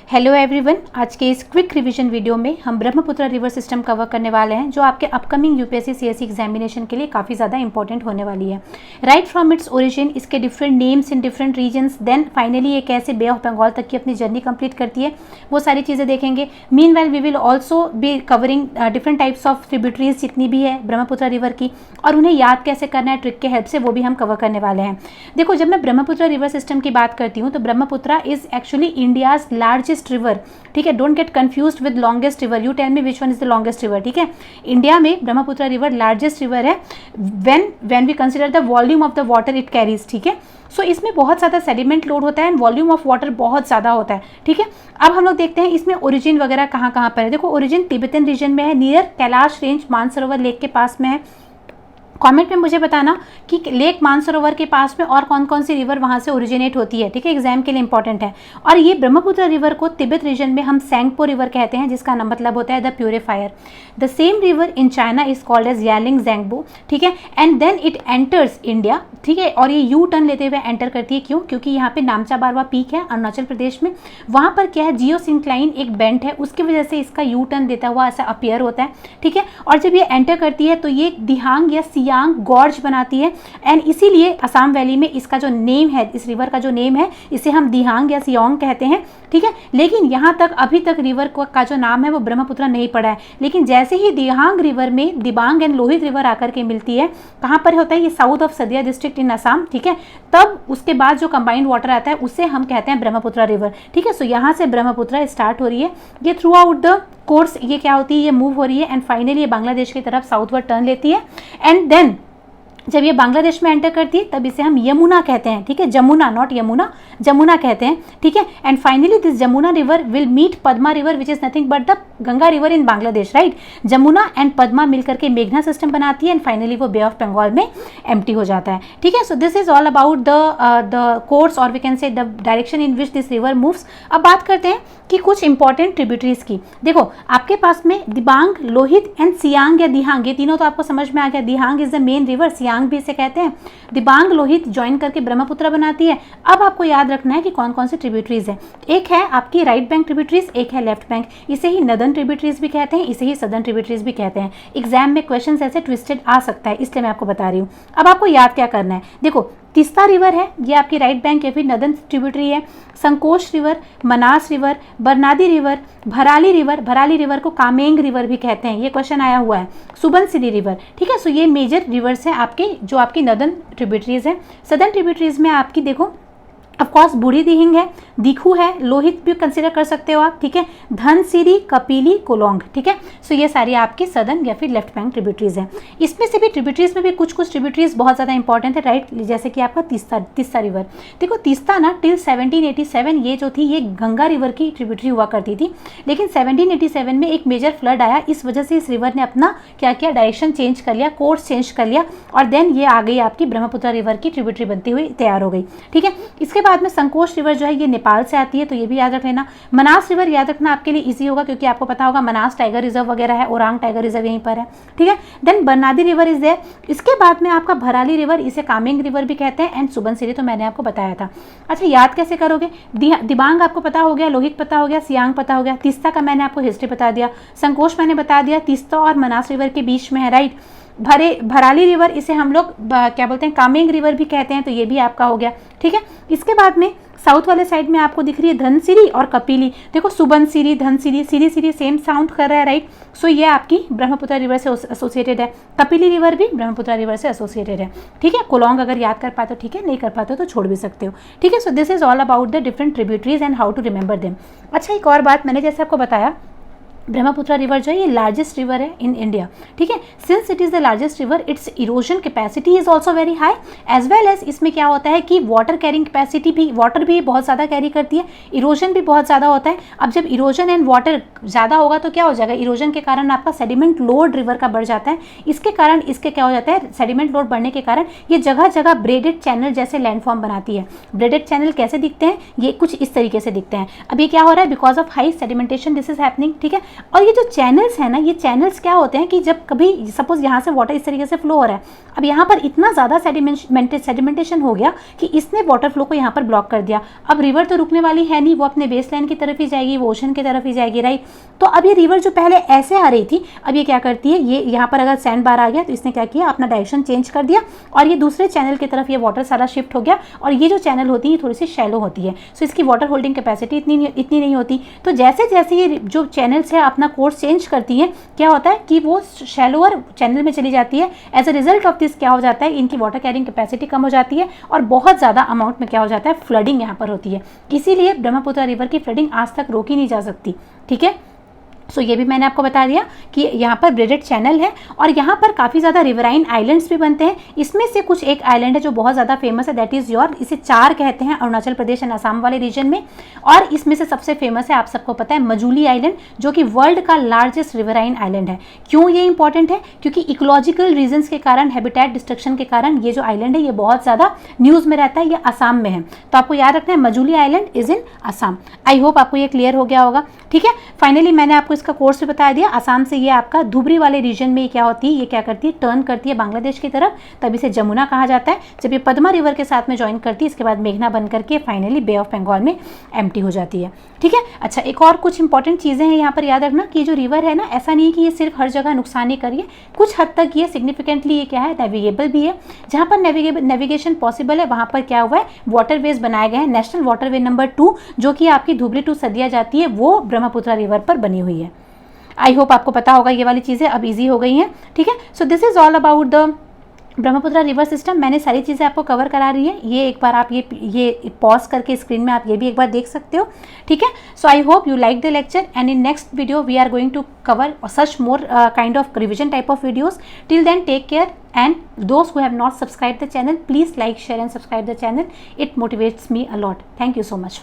Hello everyone, आज के इस क्विक रिवीजन वीडियो में हम ब्रह्मपुत्र रिवर सिस्टम कवर करने वाले हैं जो आपके अपकमिंग यूपीएससी सीएससी एग्जामिनेशन के लिए काफ़ी ज़्यादा इंपॉर्टेंट होने वाली है। राइट फ्रॉम इट्स ओरिजिन, इसके different names in different regions, then finally ये कैसे बे ऑफ बंगाल तक की अपनी जर्नी कंप्लीट करती है, वो सारी चीज़ें देखेंगे। Meanwhile we will also be covering different types of tributaries जितनी भी है ब्रह्मपुत्र रिवर की, और उन्हें याद कैसे करना है ट्रिक के हेल्प से, वो भी हम कवर करने वाले हैं। देखो, जब मैं ब्रह्मपुत्र रिवर सिस्टम की बात करती हूँ तो Brahmaputra is actually India's largest river. ठीक है, don't get confused with longest river, you tell me which one is the longest river. ठीक है, इंडिया में ब्रह्मपुत्र रिवर लार्जेस्ट रिवर है when we consider the volume of the water it carries. ठीक है, सो इसमें बहुत ज़्यादा सेडिमेंट लोड होता है एंड वॉल्यूम ऑफ वाटर बहुत ज़्यादा होता है। ठीक है, अब हम लोग देखते हैं इसमें ओरिजिन वगैरह कहाँ कहाँ पर है। देखो, ओरिजिन तिब्बतन रीजन में है, near Kailash range Mansarovar lake के पास में है। कमेंट में मुझे बताना कि लेक मानसरोवर के पास में और कौन कौन सी रिवर वहाँ से ओरिजिनेट होती है। ठीक है, एग्जाम के लिए इंपॉर्टेंट है। और ये ब्रह्मपुत्र रिवर को तिब्बत रीजन में हम सेंगपो रिवर कहते हैं, जिसका मतलब होता है the purifier. The same river in China is called as Yarlung Zangbo. ठीक है, and then it enters India. ठीक है, और ये यू टर्न लेते हुए एंटर करती है। क्यों? क्योंकि यहाँ पे नामचा बारवा पीक है अरुणाचल प्रदेश में, वहाँ पर क्या है, जियोसिंक्लाइन एक बेंट है, उसकी वजह से इसका यू टर्न देता हुआ ऐसा अपीयर होता है। ठीक है, और जब ये एंटर करती है तो ये दिहांग या सियांग गॉर्ज बनाती है, एंड इसीलिए असम वैली में इसका जो नेम है, इस रिवर का जो नेम है, इसे हम दिहांग या सियोंग कहते हैं। ठीक है, लेकिन यहाँ तक अभी तक रिवर का जो नाम है वो ब्रह्मपुत्र नहीं पड़ा है। लेकिन जैसे ही दिहांग रिवर में दिबांग एंड लोहित रिवर आकर के मिलती है, कहाँ पर होता है, ये south of Sadiya district in Assam. ठीक है, तब उसके बाद जो कंबाइंड वाटर आता है उसे हम कहते हैं ब्रह्मपुत्र रिवर। ठीक है, सो यहाँ से ब्रह्मपुत्र स्टार्ट हो रही है, ये थ्रू आउट द कोर्स ये क्या होती है, ये मूव हो रही है एंड फाइनली ये बांग्लादेश की तरफ साउथवर्ड टर्न लेती है। एंड देन जब ये बांग्लादेश में एंटर करती है तब इसे हम यमुना कहते हैं। ठीक है, जमुना, नॉट यमुना, जमुना कहते हैं। ठीक है, and finally this Jamuna river will meet Padma river which is nothing but the Ganga river in Bangladesh. Right, Jamuna and Padma मिलकर के मेघना सिस्टम बनाती है एंड फाइनली वो बे ऑफ बंगाल में एम्प्टी हो जाता है। ठीक है, so this is all about the course और we can say the direction in which this river moves. अब बात करते हैं कि कुछ इंपॉर्टेंट ट्रिब्यूटरीज की। देखो, आपके पास में दिबांग, लोहित एंड सियांग या दिहांग, ये तीनों तो आपको समझ में आ गया। Dihang is the main river, Siang भी इसे कहते हैं। दिबांग लोहित ज्वाइन करके ब्रह्मपुत्र बनाती है। अब आपको याद रखना है कि कौन कौन सी ट्रिब्यूटरीज है। एक है आपकी राइट बैंक ट्रिब्यूटरीज, एक है लेफ्ट बैंक, इसे ही नदर्न ट्रिब्यूटरीज भी कहते हैं, इसे ही सदर्न ट्रिब्यूटरीज भी कहते हैं। एग्जाम में क्वेश्चन ऐसे ट्विस्टेड आ सकता है, इसलिए मैं आपको बता रही हूँ। अब आपको याद क्या करना है, देखो, तीस्ता रिवर है, ये आपकी राइट बैंक या फिर नदर्न ट्रिब्यूटरी है। संकोश रिवर, मनास रिवर, बरनादी रिवर, भराली रिवर, भराली रिवर को कामेंग रिवर भी कहते हैं, ये क्वेश्चन आया हुआ है। सुबनसिरी रिवर। ठीक है, सो ये मेजर रिवर्स हैं आपके, जो आपकी नदर्न ट्रिब्यूटरीज है। सदर्न ट्रिब्यूटरीज में आपकी देखो, ऑफकोर्स बूढ़ी दिहिंग है, दिखू है, लोहित भी कंसिडर कर सकते हो आप। ठीक है, धनसिरी, कपिली, कोलोंग। ठीक है, सो ये सारी आपकी सदर्न या फिर लेफ्ट बैंक ट्रिब्यूटरीज है। इसमें से भी ट्रिब्यूटरीज में भी कुछ कुछ ट्रिब्यूटरीज बहुत ज़्यादा इंपॉर्टेंट है। राइट, जैसे कि आपका तीस्ता रिवर। देखो, तीस्ता ना टिल 1787 ये जो थी ये गंगा रिवर की ट्रिब्यूटरी हुआ करती थी, लेकिन 1787 में एक मेजर फ्लड आया, इस वजह से इस रिवर ने अपना क्या किया, डायरेक्शन चेंज कर लिया, कोर्स चेंज कर लिया, और देन ये आ गई आपकी ब्रह्मपुत्र रिवर की ट्रिब्यूटरी बनती हुई तैयार हो गई। ठीक है, इसके बाद में संकोश रिवर जो है ये नेपाल से आती है, तो ये भी याद रख लेना। मनास रिवर याद रखना आपके लिए इजी होगा, क्योंकि आपको पता होगा मनास टाइगर रिजर्व वगैरह है, ओरांग टाइगर रिजर्व यहीं पर है। ठीक है, देन बरनादी रिवर इज देयर। इसके बाद में आपका भराली रिवर, इसे कामेंग रिवर भी कहते हैं, एंड सुबनसिरी तो मैंने आपको बताया था। अच्छा, याद कैसे करोगे, दिबांग आपको पता हो गया, लोहित पता हो गया, सियांग पता हो गया, तीस्ता का मैंने आपको हिस्ट्री बता दिया, संकोश मैंने बता दिया, तीस्ता और मनास रिवर के बीच में है। राइट, भराली रिवर इसे हम लोग क्या बोलते हैं, कामेंग रिवर भी कहते हैं, तो ये भी आपका हो गया। ठीक है, इसके बाद में साउथ वाले साइड में आपको दिख रही है धनसिरी और कपिली। देखो, सुबनसिरी, धनसिरी, सिरी सिरी सेम साउंड कर रहा है। राइट, सो ये आपकी ब्रह्मपुत्र रिवर से एसोसिएटेड है। कपिली रिवर भी ब्रह्मपुत्र रिवर से एसोसिएटेड है। ठीक है, कोलोंग अगर याद कर पाते हो ठीक है, नहीं कर पाते हो तो छोड़ भी सकते हो। ठीक है, so this is all about the different tributaries and how to remember them. अच्छा, एक और बात, मैंने जैसे आपको बताया ब्रह्मपुत्र रिवर जो है ये लार्जेस्ट रिवर है इन इंडिया। ठीक है, since it is the largest river, its erosion capacity is also very high, as well as इसमें क्या होता है कि वाटर कैरिंग कैपेसिटी भी, वाटर भी बहुत ज़्यादा कैरी करती है, इरोजन भी बहुत ज़्यादा होता है। अब जब इरोजन एंड वाटर ज़्यादा होगा तो क्या हो जाएगा, इरोजन के कारण आपका सेडिमेंट लोड रिवर का बढ़ जाता है। इसके कारण इसके क्या हो जाता है, सेडिमेंट लोड बढ़ने के कारण ये जगह जगह ब्रेडेड चैनल जैसे लैंडफॉर्म बनाती है। ब्रेडेड चैनल कैसे दिखते हैं, ये कुछ इस तरीके से दिखते हैं। अब ये क्या हो रहा है, because of high sedimentation this is happening. ठीक है, और ये जो चैनल्स है ना, ये चैनल्स क्या होते हैं कि जब कभी सपोज यहाँ से वाटर इस तरीके से फ्लो हो रहा है, अब यहाँ पर इतना ज़्यादा सेडिमेंटेशन हो गया कि इसने वाटर फ्लो को यहाँ पर ब्लॉक कर दिया। अब रिवर तो रुकने वाली है नहीं, वो अपने बेस लाइन की तरफ ही जाएगी, वो ओशन की तरफ ही जाएगी, राइट। तो अब ये रिवर जो पहले ऐसे आ रही थी, अब ये क्या करती है, ये यहाँ पर अगर सैंड बार आ गया तो इसने क्या किया, अपना डायरेक्शन चेंज कर दिया और ये दूसरे चैनल की तरफ ये वाटर सारा शिफ्ट हो गया। और ये जो चैनल होती है थोड़ी सी शैलो होती है, सो इसकी वाटर होल्डिंग कैपेसिटी इतनी नहीं होती। तो जैसे जैसे ये जो चैनल्स है अपना कोर्स चेंज करती है, क्या होता है कि वो शैलोअर चैनल में चली जाती है। As a result of this क्या हो जाता है, इनकी वाटर कैरिंग कैपेसिटी कम हो जाती है और बहुत ज़्यादा अमाउंट में क्या हो जाता है, फ्लडिंग यहाँ पर होती है। इसीलिए ब्रह्मपुत्र रिवर की फ्लडिंग आज तक रोकी नहीं जा सकती, ठीक है। सो ये भी मैंने आपको बता दिया कि यहाँ पर ब्रेडेड चैनल है और यहाँ पर काफ़ी ज़्यादा रिवराइन आइलैंड्स भी बनते हैं। इसमें से कुछ एक आइलैंड है जो बहुत ज़्यादा फेमस है, दैट इज़ योर, इसे चार कहते हैं अरुणाचल प्रदेश एंड असम वाले रीजन में। और इसमें से सबसे फेमस है, आप सबको पता है, मजूली आइलैंड, जो कि वर्ल्ड का लार्जेस्ट रिवराइन आइलैंड है। क्यों ये इंपॉर्टेंट है, क्योंकि इकोलॉजिकल रीजन्स के कारण, हैबिटेट डिस्ट्रक्शन के कारण ये जो आइलैंड है ये बहुत ज़्यादा न्यूज़ में रहता है। ये असम में है, तो आपको याद रखना है Majuli island is in Assam. I hope आपको ये क्लियर हो गया होगा, ठीक है। फाइनली मैंने आपको इसका कोर्स भी बता दिया। असम से ये आपका धुबरी वाले रीजन में क्या होती है, ये क्या करती है, टर्न करती है बांग्लादेश की तरफ, तब इसे जमुना कहा जाता है। जब ये पद्मा रिवर के साथ में ज्वाइन करती है, इसके बाद मेघना बन करके फाइनली बे ऑफ बंगाल में एम्प्टी हो जाती है, ठीक है। अच्छा, एक और कुछ इंपॉर्टेंट चीज़ें हैं यहाँ पर याद रखना कि जो रिवर है ना, ऐसा नहीं है कि ये सिर्फ हर जगह नुकसान ही करिए, कुछ हद तक ये सिग्निफिकेंटली ये क्या है, नेविगेबल भी है। जहाँ पर नेविगेशन पॉसिबल है वहाँ पर क्या हुआ है, वाटरवेज बनाए गए हैं। नेशनल वाटरवे नंबर 2 जो कि आपकी धुबरी टू सदिया जाती है, वो ब्रह्मपुत्र रिवर पर बनी हुई है। आई होप आपको पता होगा, ये वाली चीज़ें अब इजी हो गई हैं, ठीक है। So this is all about the Brahmaputra river system. मैंने सारी चीज़ें आपको कवर करा रही है। ये एक बार आप ये पॉज करके स्क्रीन में आप ये भी एक बार देख सकते हो, ठीक है। So I hope you like the lecture and in next video we are going to cover such more kind of revision type of videos. Till then, take care, and those who have not subscribed the channel, please like, share and subscribe the channel. It motivates me a lot. Thank you so much.